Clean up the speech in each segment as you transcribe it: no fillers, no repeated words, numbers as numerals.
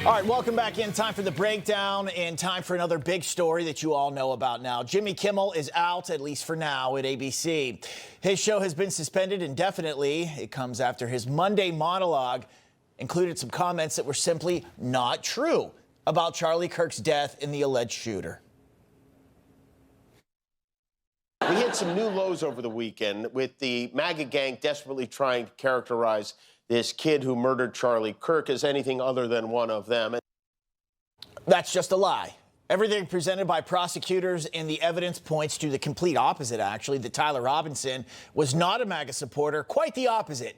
All right, welcome back in. Time for the breakdown and time for another big story that you all know about now. Jimmy Kimmel is out, at least for now, at ABC. His show has been suspended indefinitely. It comes after his Monday monologue included some comments that were simply not true about Charlie Kirk's death and the alleged shooter. We hit some new lows over the weekend with the MAGA gang desperately trying to characterize this kid who murdered Charlie Kirk as anything other than one of them. That's just a lie. Everything presented by prosecutors and the evidence points to the complete opposite, actually, that Tyler Robinson was not a MAGA supporter, quite the opposite,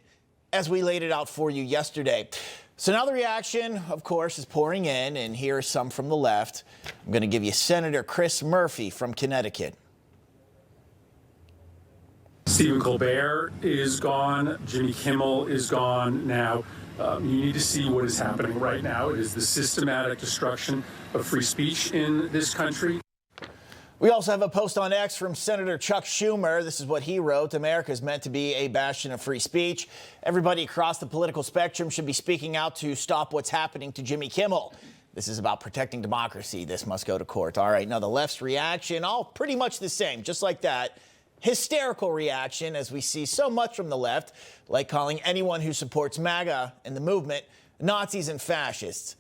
as we laid it out for you yesterday. So now the reaction, of course, is pouring in, and here are some from the left. I'm going to give you Senator Chris Murphy from Connecticut. Stephen Colbert is gone. Jimmy Kimmel is gone now. You need to see what is happening right now. It is the systematic destruction of free speech in this country. We also have a post on X from Senator Chuck Schumer. This is what he wrote. America is meant to be a bastion of free speech. Everybody across the political spectrum should be speaking out to stop what's happening to Jimmy Kimmel. This is about protecting democracy. This must go to court. All right, now the left's reaction, all pretty much the same, just like that. Hysterical reaction, as we see so much from the left, like calling anyone who supports MAGA and the movement Nazis and fascists.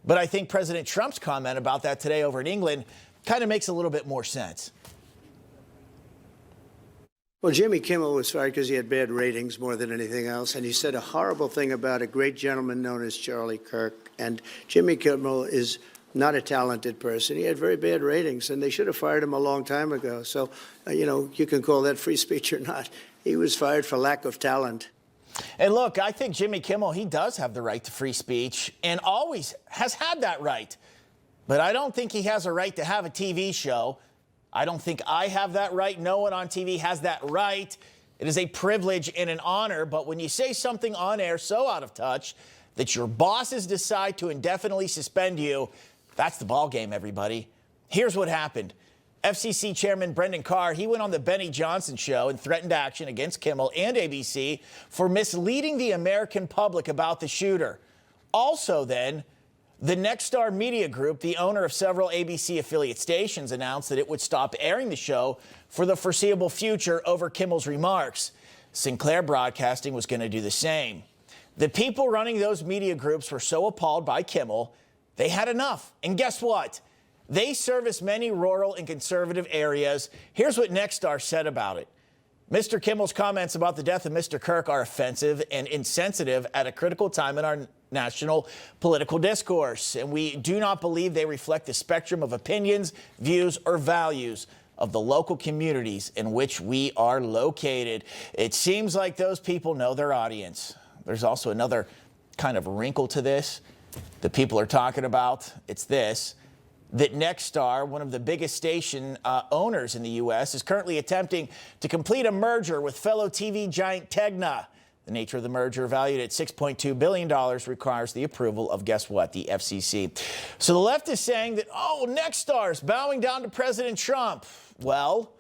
But I think President Trump's comment about that today over in England kind of makes a little bit more sense. Well, Jimmy Kimmel was fired because he had bad ratings more than anything else, and he said a horrible thing about a great gentleman known as Charlie Kirk. And Jimmy Kimmel is not a talented person. He had very bad ratings, and they should have fired him a long time ago. So, you can call that free speech or not. He was fired for lack of talent. And look, I think Jimmy Kimmel, he does have the right to free speech and always has had that right. But I don't think he has a right to have a TV show. I don't think I have that right. No one on TV has that right. It is a privilege and an honor. But when you say something on air so out of touch that your bosses decide to indefinitely suspend you, that's the ball game, everybody. Here's what happened. FCC Chairman Brendan Carr, he went on the Benny Johnson show and threatened action against Kimmel and ABC for misleading the American public about the shooter. Also then, the Nexstar Media Group, the owner of several ABC affiliate stations, announced that it would stop airing the show for the foreseeable future over Kimmel's remarks. Sinclair Broadcasting was going to do the same. The people running those media groups were so appalled by Kimmel, they had enough. And guess what? They service many rural and conservative areas. Here's what Nexstar said about it. Mr. Kimmel's comments about the death of Mr. Kirk are offensive and insensitive at a critical time in our national political discourse, and we do not believe they reflect the spectrum of opinions, views, or values of the local communities in which we are located. It seems like those people know their audience. There's also another kind of wrinkle to this that people are talking about. It's this, that Nexstar, one of the biggest station owners in the U.S., is currently attempting to complete a merger with fellow TV giant Tegna. The nature of the merger, valued at $6.2 billion, requires the approval of, guess what, the FCC. So the left is saying that, Nexstar's bowing down to President Trump. Well,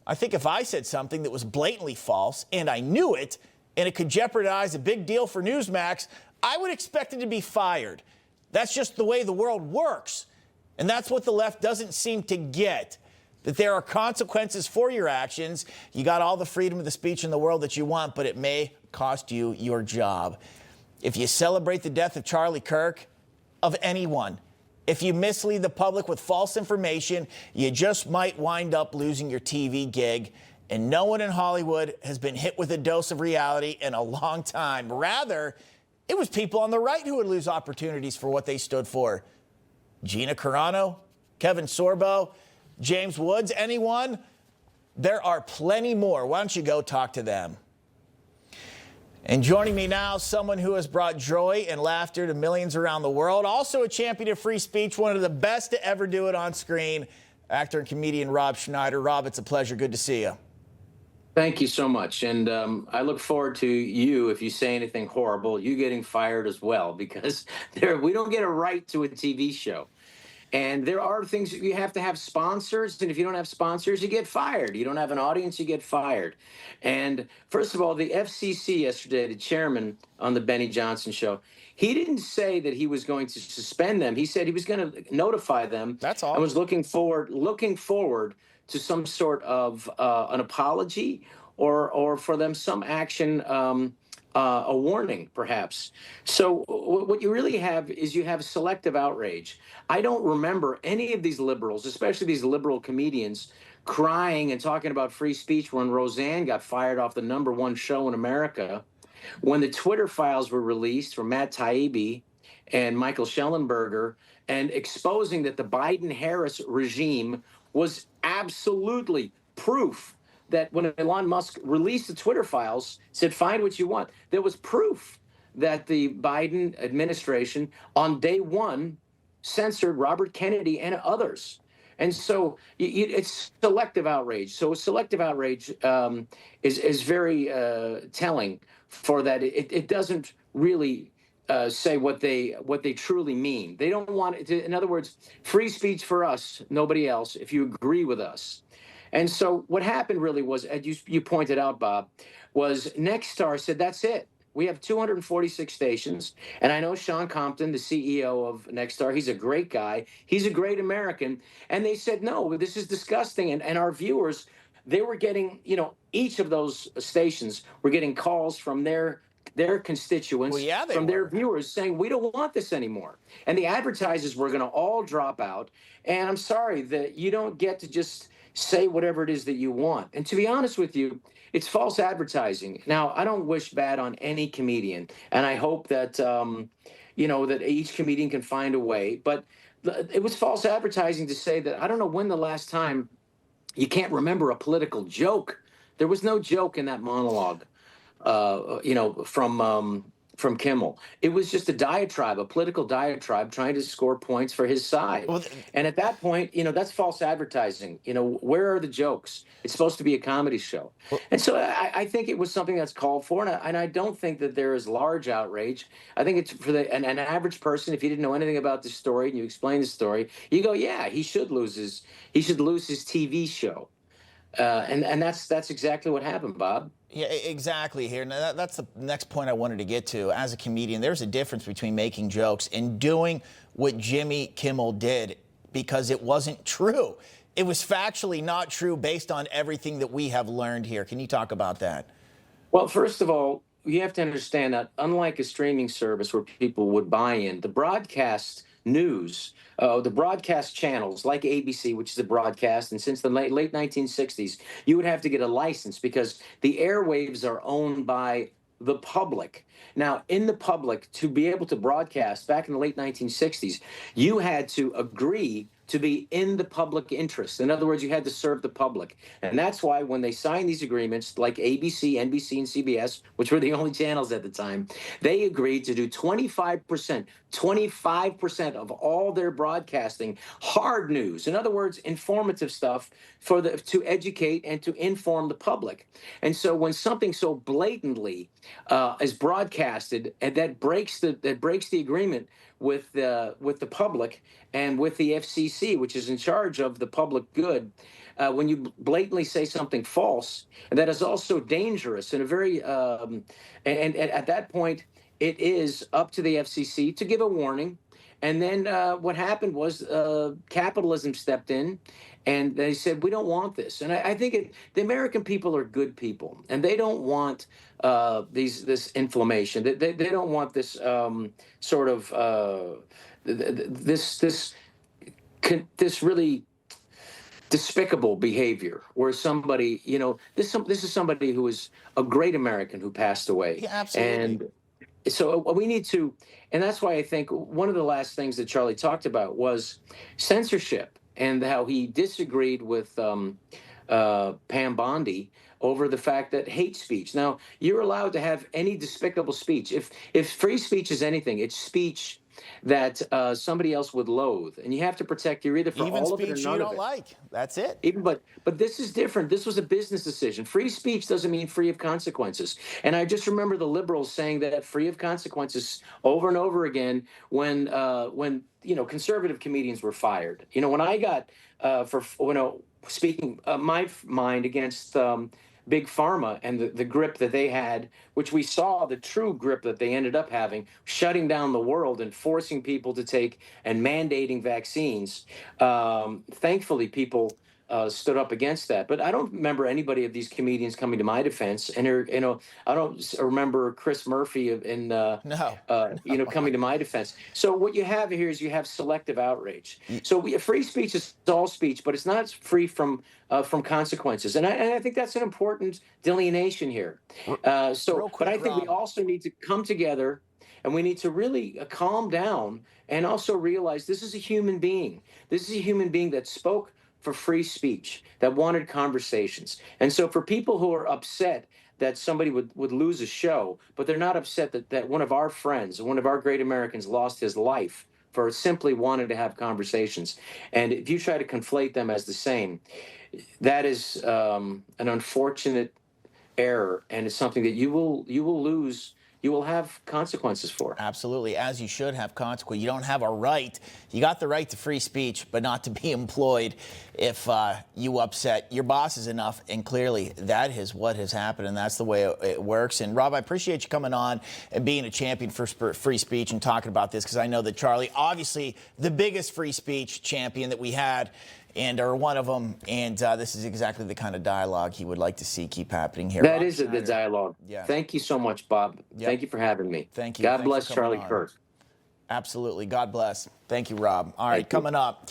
I think if I said something that was blatantly false, and I knew it, and it could jeopardize a big deal for Newsmax, I would expect it to be fired. That's just the way the world works. And that's what the left doesn't seem to get, that there are consequences for your actions. You got all the freedom of the speech in the world that you want, but it may cost you your job. If you celebrate the death of Charlie Kirk, of anyone, if you mislead the public with false information, you just might wind up losing your TV gig. And no one in Hollywood has been hit with a dose of reality in a long time. Rather, it was people on the right who would lose opportunities for what they stood for. Gina Carano, Kevin Sorbo, James Woods, anyone? There are plenty more. Why don't you go talk to them? And joining me now, someone who has brought joy and laughter to millions around the world, also a champion of free speech, one of the best to ever do it on screen, actor and comedian Rob Schneider. Rob, it's a pleasure. Good to see you. Thank you so much. And I look forward to you, if you say anything horrible, you getting fired as well, because we don't get a right to a TV show. And there are things you have to have sponsors. And if you don't have sponsors, you get fired. You don't have an audience, you get fired. And first of all, the FCC yesterday, the chairman on the Benny Johnson show, he didn't say that he was going to suspend them. He said he was going to notify them. That's all. And was looking forward to some sort of an apology or for them some action, a warning, perhaps. So what you really have is you have selective outrage. I don't remember any of these liberals, especially these liberal comedians, crying and talking about free speech when Roseanne got fired off the #1 show in America, when the Twitter files were released from Matt Taibbi and Michael Schellenberger, and exposing that the Biden-Harris regime was absolutely proof that when Elon Musk released the Twitter files, said, find what you want, there was proof that the Biden administration on day one censored Robert Kennedy and others. And so it's selective outrage. So selective outrage is very telling for that. It doesn't really say what they truly mean. They don't want it to, in other words, free speech for us, nobody else, if you agree with us. And so what happened really was, as you pointed out, Bob, was Nexstar said, that's it. We have 246 stations. And I know Sean Compton, the CEO of Nexstar, he's a great guy. He's a great American. And they said, no, this is disgusting. And our viewers, they were getting, each of those stations were getting calls from their constituents, Well, yeah, from their viewers saying, we don't want this anymore. And the advertisers were going to all drop out. And I'm sorry that you don't get to just say whatever it is that you want. And to be honest with you, it's false advertising. Now, I don't wish bad on any comedian, and I hope that, that each comedian can find a way. But it was false advertising to say that, I don't know when the last time, you can't remember a political joke. There was no joke in that monologue, from Kimmel. It was just a diatribe, a political diatribe, trying to score points for his side. Well, and at that point, that's false advertising. Where are the jokes? It's supposed to be a comedy show. And so I think it was something that's called for, and I don't think that there is large outrage. I think it's for an average person. If you didn't know anything about the story and you explain the story, you go, yeah, he should lose his TV show. And that's exactly what happened, Bob. Yeah, exactly. Here, now that's the next point I wanted to get to. As a comedian, there's a difference between making jokes and doing what Jimmy Kimmel did, because it wasn't true. It was factually not true based on everything that we have learned here. Can you talk about that? Well, first of all, you have to understand that unlike a streaming service where people would buy in, the broadcast news, the broadcast channels like ABC, which is a broadcast, and since the late 1960s, you would have to get a license because the airwaves are owned by the public. Now, in the public, to be able to broadcast back in the late 1960s, you had to agree to be in the public interest. In other words, you had to serve the public. And that's why when they signed these agreements, like ABC, NBC, and CBS, which were the only channels at the time, they agreed to do 25% of all their broadcasting hard news. In other words, informative stuff to educate and to inform the public. And so when something so blatantly is broadcasted, and that breaks the agreement with the public and with the FCC, which is in charge of the public good, when you blatantly say something false, that is also dangerous and a very and at that point it is up to the FCC to give a warning. And then what happened was capitalism stepped in, and they said, we don't want this. And I think the American people are good people, and they don't want this inflammation. They don't want this sort of this really despicable behavior where somebody, this is somebody who is a great American who passed away. Yeah, absolutely. And so we need to, and that's why I think one of the last things that Charlie talked about was censorship and how he disagreed with Pam Bondi over the fact that hate speech. Now, you're allowed to have any despicable speech. If free speech is anything, it's speech that somebody else would loathe, and you have to protect your either for Even all of it or speech none you of don't it. like. That's it. Even but this is different. This was a business decision. Free speech doesn't mean free of consequences. And I just remember the liberals saying that free of consequences over and over again when conservative comedians were fired. When I got for speaking my mind against big pharma and the grip that they had, which we saw the true grip that they ended up having, shutting down the world and forcing people to take and mandating vaccines. Thankfully, people stood up against that. But I don't remember anybody of these comedians coming to my defense. And I don't remember Chris Murphy No. coming to my defense. So what you have here is you have selective outrage. So free speech is all speech, but it's not free from consequences. And I think that's an important delineation here. Real But quick, I think we Rob. also need to come together. And we need to really calm down and also realize this is a human being. This is a human being that spoke for free speech, that wanted conversations. And so for people who are upset that somebody would lose a show, but they're not upset that one of our friends, one of our great Americans lost his life for simply wanting to have conversations. And if you try to conflate them as the same, that is an unfortunate error, and it's something that you will lose. You will have consequences for. Absolutely, as you should have consequence. You don't have a right. You got the right to free speech, but not to be employed if you upset your bosses enough. And clearly, that is what has happened, and that's the way it works. And Rob, I appreciate you coming on and being a champion for free speech and talking about this, because I know that Charlie, obviously the biggest free speech champion that we had, and are one of them. And this is exactly the kind of dialogue he would like to see keep happening here. That Rob is the Schneider. dialogue. Yeah. Thank you so much, Bob. Yep. Thank you for having me. Thank you. God Thanks bless for coming Charlie on. Kirk. Absolutely. God bless. Thank you, Rob. All right, Thank you. coming up.